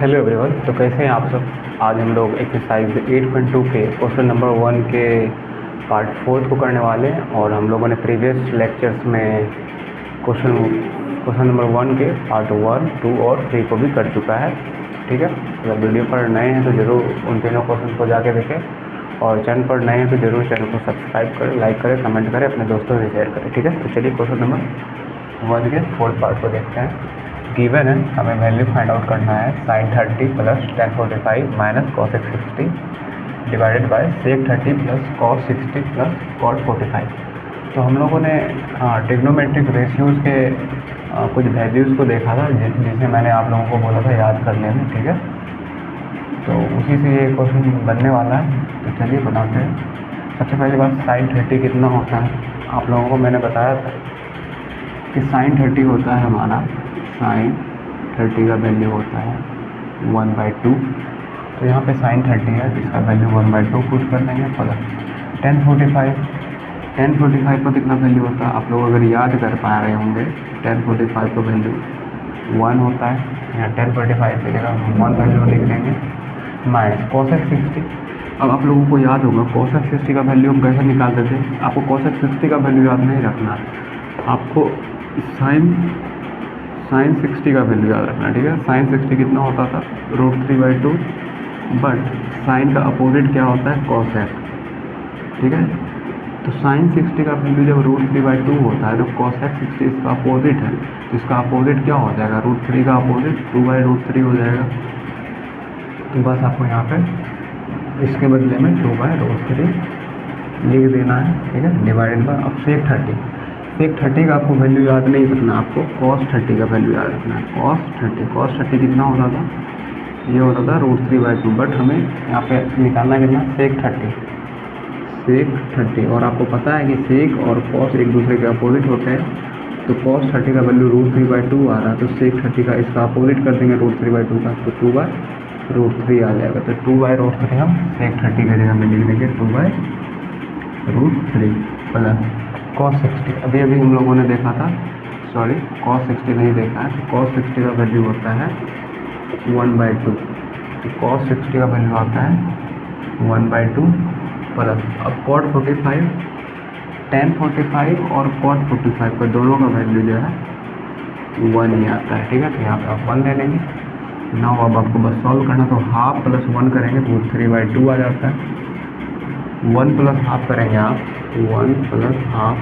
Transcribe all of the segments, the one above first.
Hello everyone. तो कैसे हैं आप सब। आज हम लोग एक्सरसाइज 8.2 के क्वेश्चन नंबर 1 के पार्ट 4 को करने वाले हैं। और हम लोगों ने प्रीवियस लेक्चर्स में क्वेश्चन नंबर 1 के पार्ट 1, 2 और 3 को भी कर चुका है। ठीक है, अगर वीडियो पर नए हैं तो ज़रूर उन तीनों क्वेश्चन को जाके देखें, और चैनल पर नए हैं तो ज़रूर चैनल को सब्सक्राइब करें, लाइक करें, कमेंट करें, अपने दोस्तों से शेयर करें। ठीक है, तो चलिए क्वेश्चन नंबर 1 के 4th पार्ट को देखते हैं। गिवन है, हमें वैल्यू फाइंड आउट करना है sin 30 plus tan 45 minus cos 60 divided by sec 30 plus cos 60 plus cot 45। तो हम लोगों ने ट्रिग्नोमेट्रिक रेशियोज़ के कुछ वैल्यूज़ को देखा था, जिसे मैंने आप लोगों को बोला था याद करने में। ठीक है, तो उसी से ये क्वेश्चन बनने वाला है। तो चलिए बनाते हैं। सबसे पहली बात, sin 30 कितना होता है। आप लोगों को मैंने बताया था कि sin 30 होता है हमारा, sin 30 का वैल्यू होता है 1/2। तो यहाँ पे sin 30 है, इसका वैल्यू 1/2 पुट कर देंगे। प्लस tan 45 का कितना वैल्यू होता है, आप लोग अगर याद कर पा रहे होंगे, tan 45 का वैल्यू 1 होता है। यहाँ tan 45 की जगह 1 वैल्यू लिख देंगे माइनस cosec 60। अब आप लोगों को याद होगा cosec 60 का वैल्यू हम कैसे निकालते थे। आपको cosec 60 का वैल्यू याद नहीं रखना, आपको sin 60 का वैल्यू याद रखना। ठीक है, sin 60 कितना होता था, √3/2। बट sin का अपोजिट क्या होता है, cosec। ठीक है, तो sin 60 का वैल्यू जब √3/2 होता है तो cosec 60 इसका अपोजिट है। तो इसका अपोजिट क्या हो जाएगा, √3 का अपोजिट 2/√3 हो जाएगा। तो बस आपको यहाँ पे इसके बदले में 2/√3 लिख देना है। ठीक है, डिवाइडेड बाय, अब sec 30 का आपको वैल्यू याद नहीं रखना, आपको cos 30 का वैल्यू याद रखना है। cos 30 कितना होता था, ये होता था √3/2। बट हमें यहाँ पे निकालना है कितना, sec 30। और आपको पता है कि sec और cos एक दूसरे के अपोजिट होते हैं। तो cos 30 का वैल्यू √3/2 आ रहा है, तो sec 30 का इसका अपोजिट कर देंगे √3/2 का, तो 2/√3 आ जाएगा। तो 2/√3 हम sec 30 की जगह में लिख देंगे 2/√3 प्लस cos 60। अभी हम लोगों ने देखा था, सॉरी cos 60 नहीं देखा है। तो cos 60 का वैल्यू होता है 1/2। तो cos 60 का वैल्यू आता है 1/2 प्लस, अब cot 45, tan 45 और cot 45 का दोनों का वैल्यू जो है 1 ही आता है। ठीक है, तो यहाँ पर आप 1 ले लेंगे। नाउ अब आपको बस सॉल्व करना, तो हाफ प्लस 1 करेंगे तो 3/2 आ जाता है। 1 प्लस हाफ करेंगे आप, 1 प्लस हाफ,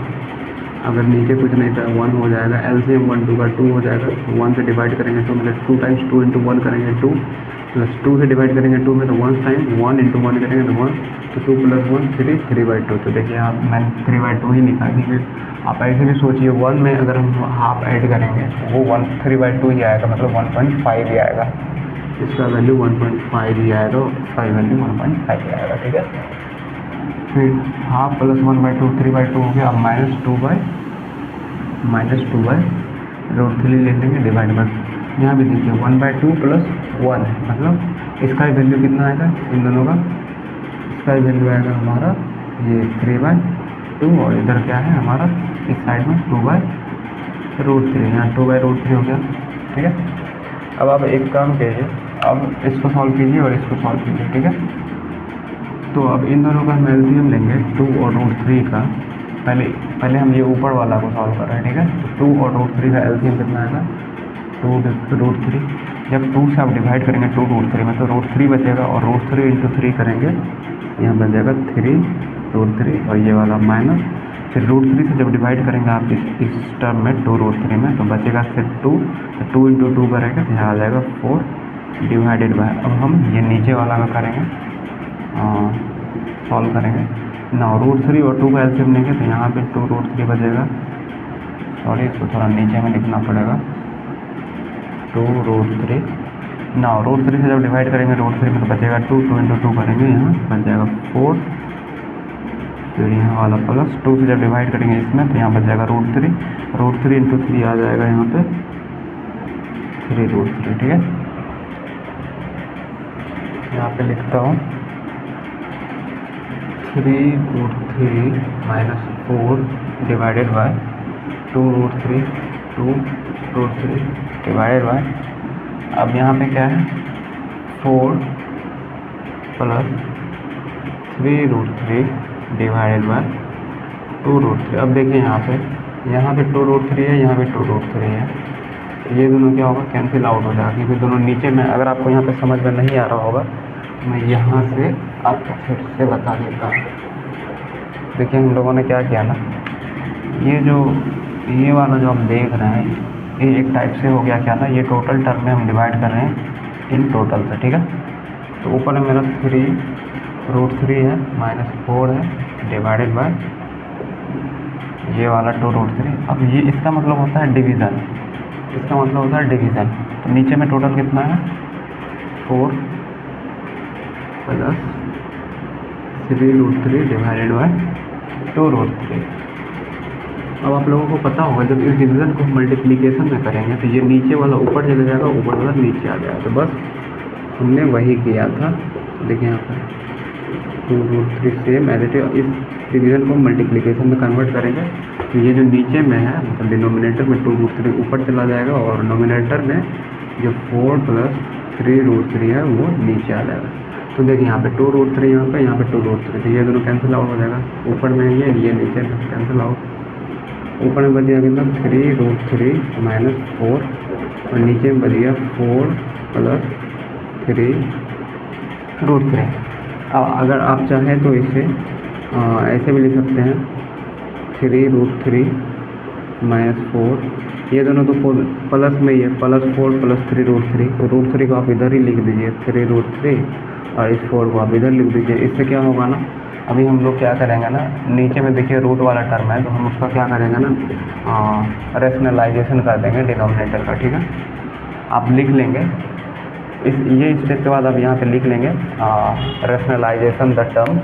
अगर नीचे कुछ नहीं था 1 हो जाएगा। LCM 1 2 का 2 हो जाएगा। 1 से डिवाइड करेंगे 2, मतलब 2 टाइम्स 2 इंटू 1 करेंगे 2, प्लस 2 से डिवाइड करेंगे 2 में तो 1 टाइम 1 इंटू 1 करेंगे तो 1, तो 2 प्लस 1 3/2। तो देखिए आप, मैंने 3/2 ही लिखा, क्योंकि आप ऐसे भी सोचिए 1 में अगर हम हाफ ऐड करेंगे वो 3/2 ही आएगा, मतलब 1.5 ही आएगा। इसका वैल्यू 1.5 ही आएगा, इसका वैल्यू 1.5 ही आएगा। ठीक है, फिर हाफ प्लस 1/2 3/2 हो गया। अब -2/√3 ले लेंगे डिवाइड बाय, यहाँ भी देखिए 1/2 प्लस 1 है, मतलब इसका वैल्यू कितना आएगा इन दोनों का, इसका वैल्यू आएगा हमारा ये 3/2, और इधर क्या है हमारा इस साइड में 2/√3, यहाँ 2/√3 हो गया। ठीक है, अब आप एक काम कीजिए, अब इसको सॉल्व कीजिए और इसको सॉल्व कीजिए। ठीक है, तो अब इन दोनों का हम एलसीएम लेंगे 2 और √3 का। पहले हम ये ऊपर वाला को सॉल्व कर रहे हैं। ठीक है, तो 2 और √3 का एलसीएम कितना आएगा, 2√3। जब 2 से आप डिवाइड करेंगे 2√3 में तो √3 बचेगा, और √3 इंटू 3 करेंगे, यहाँ बच जाएगा 3√3, और ये वाला माइनस, फिर √3 से जब डिवाइड करेंगे आप इस टर्म में 2√3 में तो बचेगा फिर 2 इंटू 2 करेंगे तो यहाँ आ जाएगा 4 डिवाइडेड बाय। अब हम ये नीचे वाला का करेंगे, सॉल्व करेंगे ना, √3 और 2 का एलसीएम लेंगे तो यहाँ पे 2√3 बचेगा। सॉरी, इसको थोड़ा नीचे में लिखना पड़ेगा, 2√3 ना, √3 से जब डिवाइड करेंगे √3 में तो बचेगा 2 इंटू 2 करेंगे, यहाँ बच जाएगा 4, फिर यहाँ वाला प्लस 2 से जब डिवाइड करेंगे इसमें तो यहाँ बच जाएगा √3 इंटू 3 आ जाएगा यहाँ पे 3√3। ठीक है, यहाँ पे लिखता हूँ 3√3 minus 4 divided by 2√3 divided by, अब यहाँ पे क्या है 4 प्लस 3√3 डिवाइडेड बाय 2√3। अब देखिए यहाँ पे 2√3 है, यहाँ पे 2√3 है, ये दोनों क्या होगा, कैंसिल आउट हो जाएगा, क्योंकि दोनों नीचे में। अगर आपको यहाँ पे समझ में नहीं आ रहा होगा मैं यहाँ से आपको फिर से बता देता हूँ। देखिए हम लोगों ने क्या किया ना, ये वाला जो आप देख रहे हैं, ये एक टाइप से हो गया क्या ना, ये टोटल टर्म में हम डिवाइड कर रहे हैं इन टोटल से, ठीक है। तो ऊपर में मेरा 3√3 है, -4 है, डिवाइडेड बाय ये वाला 2√3। अब ये इसका मतलब होता है डिवीज़न, तो नीचे में टोटल कितना है, 4 प्लस 3√3 डिवाइडेड बाय 2√3। अब आप लोगों को पता होगा जब इस डिवीज़न को मल्टीप्लिकेशन में करेंगे तो ये नीचे वाला ऊपर चले जाएगा, ऊपर वाला नीचे आ जाएगा। तो बस हमने वही किया था। देखिए यहाँ पर 2√3 सेम एज इट इज। इस डिवीज़न को मल्टीप्लिकेशन में कन्वर्ट करेंगे तो ये जो नीचे में है मतलब डिनोमिनेटर में 2√3 ऊपर चला जाएगा और नोमिनेटर में जो 4 प्लस 3√3 है वो नीचे आ जाएगा। तो देखिए यहाँ पे 2√3, यहाँ पे 2√3, तो ये दोनों कैंसिल आउट हो जाएगा। ऊपर में ये नीचे में कैंसिल आउट। ऊपर में बच गया कितना, 3√3 -4 और नीचे में बच गया 4 प्लस 3√3। अगर आप चाहें तो इसे ऐसे भी लिख सकते हैं, 3√3 -4, ये दोनों तो प्लस में ही है, +4 प्लस 3√3, तो √3 को आप इधर ही लिख दीजिए 3√3 और इस 4 को आप इधर लिख दीजिए। इससे क्या होगा ना, अभी हम लोग क्या करेंगे ना, नीचे में देखिए रूट वाला टर्म है तो हम उसका क्या करेंगे ना, रैशनलाइजेशन कर देंगे डिनोमिनेटर का, ठीक है। आप लिख लेंगे ये स्टेप के बाद आप यहाँ पे लिख लेंगे rationalisation the term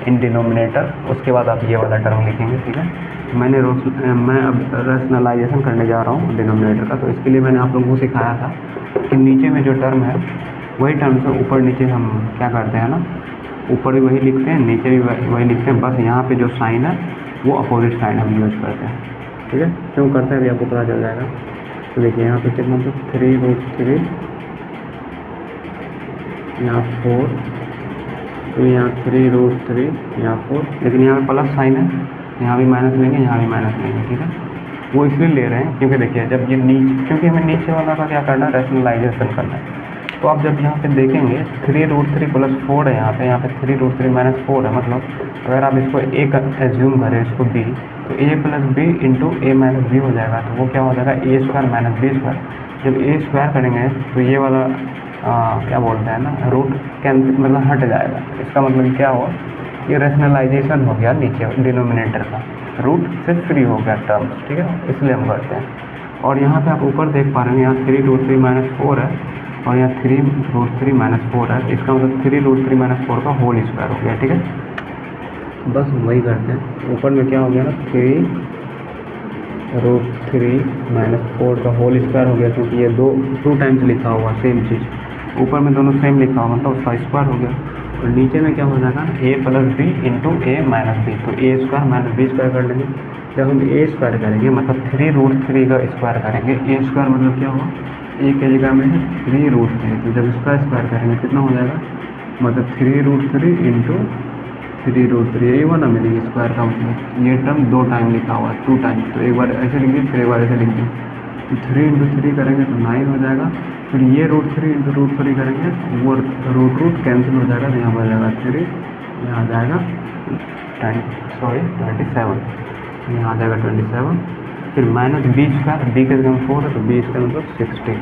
in denominator. उसके बाद आप ये वाला टर्म लिखेंगे, ठीक है। मैं अब रैशनलाइजेशन करने जा रहा हूँ डिनोमिनेटर का, तो इसके लिए मैंने आप लोगों को सिखाया था कि नीचे में जो टर्म है वही टर्म से ऊपर नीचे हम क्या करते हैं ना, ऊपर भी वही लिखते हैं, नीचे भी वही लिखते हैं, बस यहाँ पे जो साइन है वो अपोजिट साइन हम यूज करते हैं, ठीक है। क्यों करते हैं अभी आपको पता चल जाएगा। तो देखिए यहाँ पे कितना, तो 3√3, यहाँ 4, तो यहाँ 3√3, यहाँ 4, लेकिन यहाँ पे प्लस साइन है, यहाँ भी माइनस लेंगे, यहाँ भी माइनस लेंगे, ठीक है। वो इसलिए ले रहे हैं क्योंकि देखिए जब ये क्योंकि हमें नीचे वाला का क्या करना है, रैशनलाइजेशन करना है। तो आप जब यहाँ पे देखेंगे 3√3 + 4 है यहाँ पे 3√3 - 4 है, मतलब अगर आप इसको a का एज्यूम करें, इसको b, तो a + b × a - b हो जाएगा। तो वो क्या हो जाएगा, a² - b²। जब a² करेंगे तो ये वाला क्या बोलते हैं ना, रूट कैंसिल मतलब हट जाएगा। इसका मतलब क्या हुआ, ये रैशनलाइजेशन हो गया नीचे डिनोमिनेटर का, रूट से फ्री हो गया टर्म्स, ठीक है। इसलिए हम करते हैं। और यहाँ पे आप ऊपर देख पा रहे हैं, यहाँ 3√3 - 4 है और यहाँ 3√3 - 4 है। इसका मतलब 3√3 - 4 का होल स्क्वायर हो गया, ठीक है। बस वही करते हैं। ऊपर में क्या हो गया ना, 3√3 - 4 का होल स्क्वायर हो गया, क्योंकि ये 2 टाइम्स लिखा हुआ सेम चीज़, ऊपर में दोनों सेम लिखा हुआ मतलब उसका स्क्वायर हो गया। और नीचे में क्या हो जाएगा, a + b × a - b, तो a² - b² कर लेंगे। जब हम a² करेंगे मतलब 3√3 का स्क्वायर करेंगे, a² मतलब क्या हुआ, a की जगह में है 3√3, तो जब इसका स्क्वायर करेंगे कितना हो जाएगा, मतलब 3√3 × 3√3, यही हुआ ना मीनिंग स्क्वायर का मतलब। ये टर्म 2 टाइम लिखा हुआ है, 2 टाइम, तो एक बार ऐसे लिख दिए, फिर एक बार ऐसे लिख दिए। तो 3 × 3 करेंगे तो 9 हो जाएगा। फिर ये √3 × √3 करेंगे, वो रूट कैंसिल हो जाएगा, तो यहाँ पर जाएगा 3, यहाँ आ जाएगा 27, यहाँ आ जाएगा 27। फिर -b², b के जगह 4 है तो b² मतलब 60।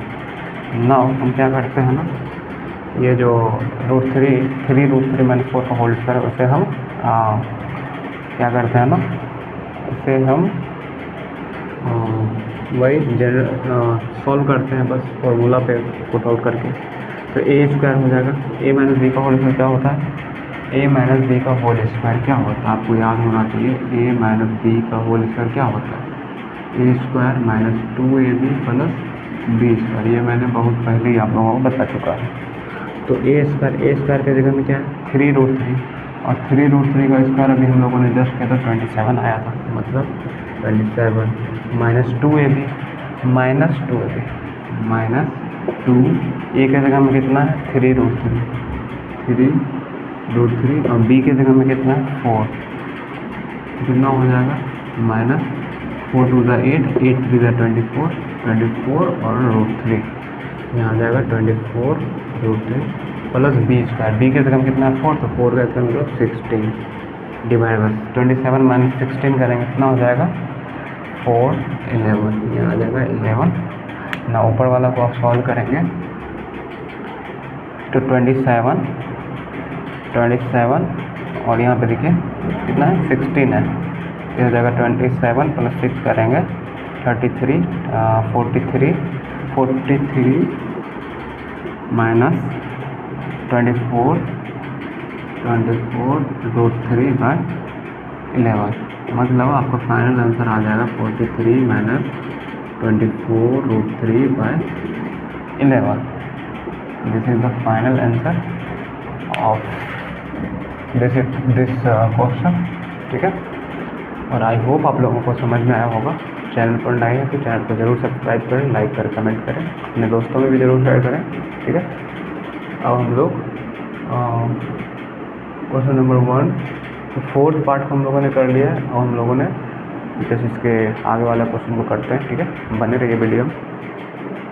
नाउ हम क्या करते हैं ना, ये जो √3 - 4 का होल स्क्वायर उसे हम क्या करते हैं ना, इसे हम वही सॉल्व करते हैं बस फॉर्मूला पे पुट आउट करके। तो a² हो जाएगा, a - b का होल स्क्वायर क्या होता है, a - b का होल स्क्वायर क्या होता है, आपको याद होना चाहिए। a - b का होल स्क्वायर क्या होता है, a² - 2ab + b²। ये मैंने बहुत पहले ही आप लोगों को बता चुका है। तो a² के जगह में क्या है 3√3, और 3√3 का स्क्वायर अभी हम लोगों ने जस्ट किया था 27 आया था, मतलब 27 -2ab 2, ए के जगह में कितना है 3√3, 3√3 और बी के जगह में कितना है 4, कितना हो जाएगा -4 2 8, 8 3 24, 24 और √3, यहाँ आ जाएगा 24√3 प्लस बी स्क्वायर, बी के जगह में कितना है 4, तो 4 का इसका मतलब 16 डिवाइड बाई 27 माइनस 16 करेंगे कितना हो जाएगा 4 11, यहाँ आ जाएगा 11 ना। ऊपर वाला को आप सॉल्व करेंगे तो 27 और यहाँ पे देखिए कितना है 16 है, इस जगह 27 प्लस 6 करेंगे 33, 43 माइनस 24√3 बाई 11, मतलब आपका फाइनल आंसर आ जाएगा 43 minus 24√3 by 11। This is the final answer of this question, ठीक है। और आई होप आप लोगों को समझ में आया होगा। चैनल पर नए हैं तो चैनल को जरूर सब्सक्राइब करें, लाइक करें, कमेंट करें, अपने दोस्तों में भी ज़रूर शेयर करें, ठीक है। अब हम लोग क्वेश्चन नंबर 1 तो 4th पार्ट को हम लोगों ने कर लिया है और हम लोगों ने जैसे इसके आगे वाला क्वेश्चन को करते हैं, ठीक है। बने रहिए वीडियो में।